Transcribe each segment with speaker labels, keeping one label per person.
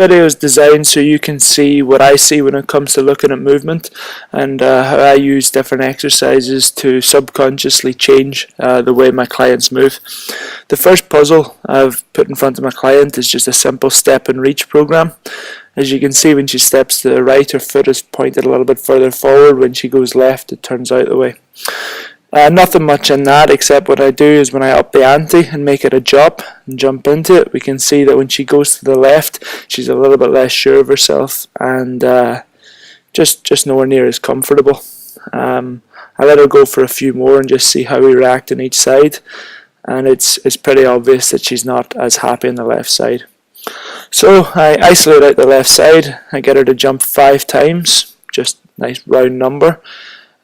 Speaker 1: Video is designed so you can see what I see when it comes to looking at movement, and how I use different exercises to subconsciously change the way my clients move. The first puzzle I've put in front of my client is just a simple step and reach program. As you can see, when she steps to the right, her foot is pointed a little bit further forward. When she goes left, it turns out the way. Nothing much in that, except what I do is when I up the ante and make it a jump and jump into it, we can see that when she goes to the left, she's a little bit less sure of herself and just nowhere near as comfortable. I let her go for a few more and just see how we react on each side, and it's pretty obvious that she's not as happy on the left side. So I isolate out the left side, I get her to jump 5 times, just a nice round number.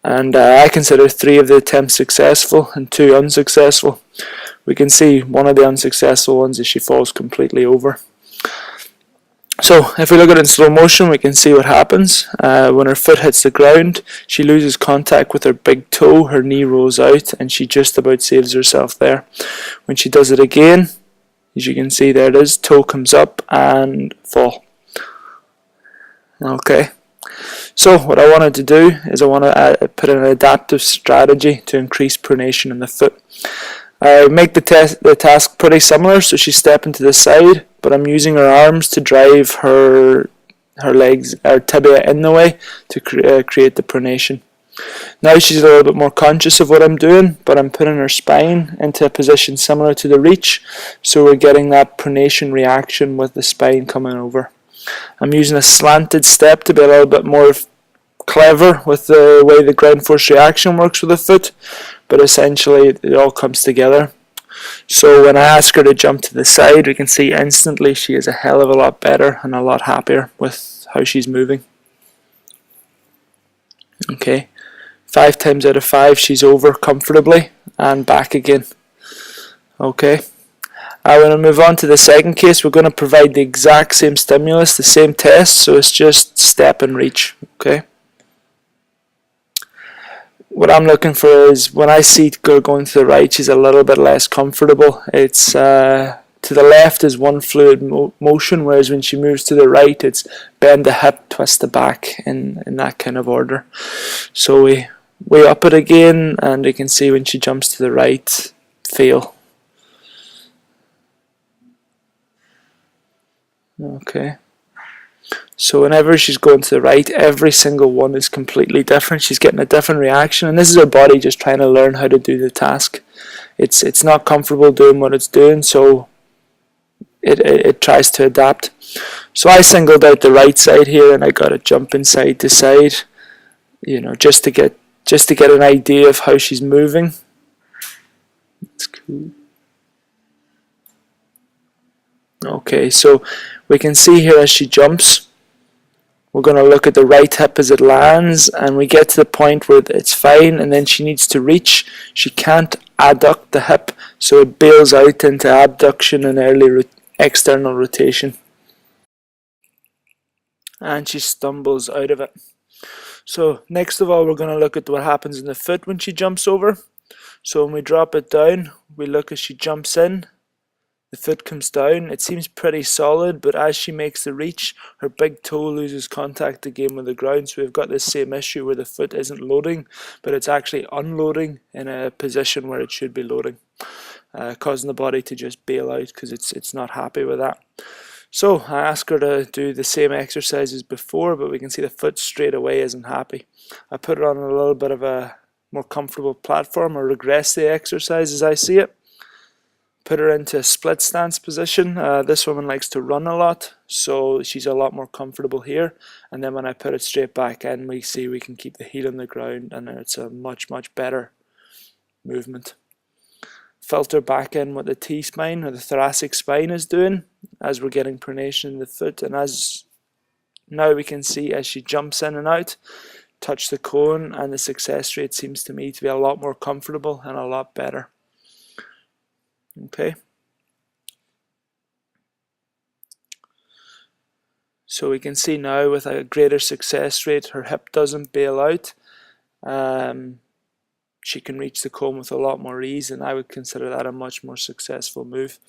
Speaker 1: And I consider 3 of the attempts successful and 2 unsuccessful. We can see one of the unsuccessful ones is she falls completely over. So if we look at it in slow motion, we can see what happens. When her foot hits the ground, she loses contact with her big toe, her knee rolls out, and she just about saves herself there. When she does it again, as you can see, there it is, toe comes up and fall. Okay. So what I wanted to do is I want to put an adaptive strategy to increase pronation in the foot. I make the task pretty similar, so she's stepping to the side, but I'm using her arms to drive her legs, her tibia in the way to create the pronation. Now she's a little bit more conscious of what I'm doing, but I'm putting her spine into a position similar to the reach, so we're getting that pronation reaction with the spine coming over. I'm using a slanted step to be a little bit more clever with the way the ground force reaction works with the foot, but essentially it all comes together. So when I ask her to jump to the side, we can see instantly she is a hell of a lot better and a lot happier with how she's moving. Okay, 5 times out of 5 she's over comfortably and back again. Okay. When I move on to the second case, we're going to provide the exact same stimulus, the same test, so it's just step and reach. Okay. What I'm looking for is when I see her going to the right, she's a little bit less comfortable. It's to the left is one fluid motion, whereas when she moves to the right, it's bend the hip, twist the back, in that kind of order. So we up it again, and you can see when she jumps to the right, fail. Okay, so whenever she's going to the right, every single one is completely different. She's getting a different reaction, and this is her body just trying to learn how to do the task. It's not comfortable doing what it's doing, so it tries to adapt. So I singled out the right side here, and I got it jumping side to side, just to get an idea of how she's moving. That's cool. Okay, so we can see here as she jumps, we're going to look at the right hip as it lands, and we get to the point where it's fine, and then she needs to reach. She can't adduct the hip, so it bails out into abduction and early external rotation. And she stumbles out of it. So next of all, we're going to look at what happens in the foot when she jumps over. So when we drop it down, we look as she jumps in. The foot comes down. It seems pretty solid, but as she makes the reach, her big toe loses contact again with the ground. So we've got this same issue where the foot isn't loading, but it's actually unloading in a position where it should be loading, causing the body to just bail out because it's not happy with that. So I ask her to do the same exercise as before, but we can see the foot straight away isn't happy. I put her on a little bit of a more comfortable platform, or regress the exercise as I see it. Put her into a split stance position. This woman likes to run a lot, so she's a lot more comfortable here. And then when I put it straight back in, we see we can keep the heel on the ground, and it's a much better movement. Filter back in what the T-spine or the thoracic spine is doing as we're getting pronation in the foot, and as now we can see as she jumps in and out, touch the cone, and the success rate seems to me to be a lot more comfortable and a lot better. Okay, so we can see now with a greater success rate, her hip doesn't bail out. She can reach the cone with a lot more ease, and I would consider that a much more successful move.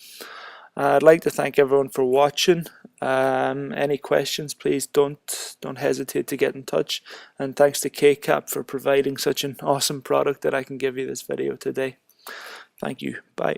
Speaker 1: I'd like to thank everyone for watching. Any questions, please don't hesitate to get in touch. And thanks to KCAP for providing such an awesome product that I can give you this video today. Thank you. Bye.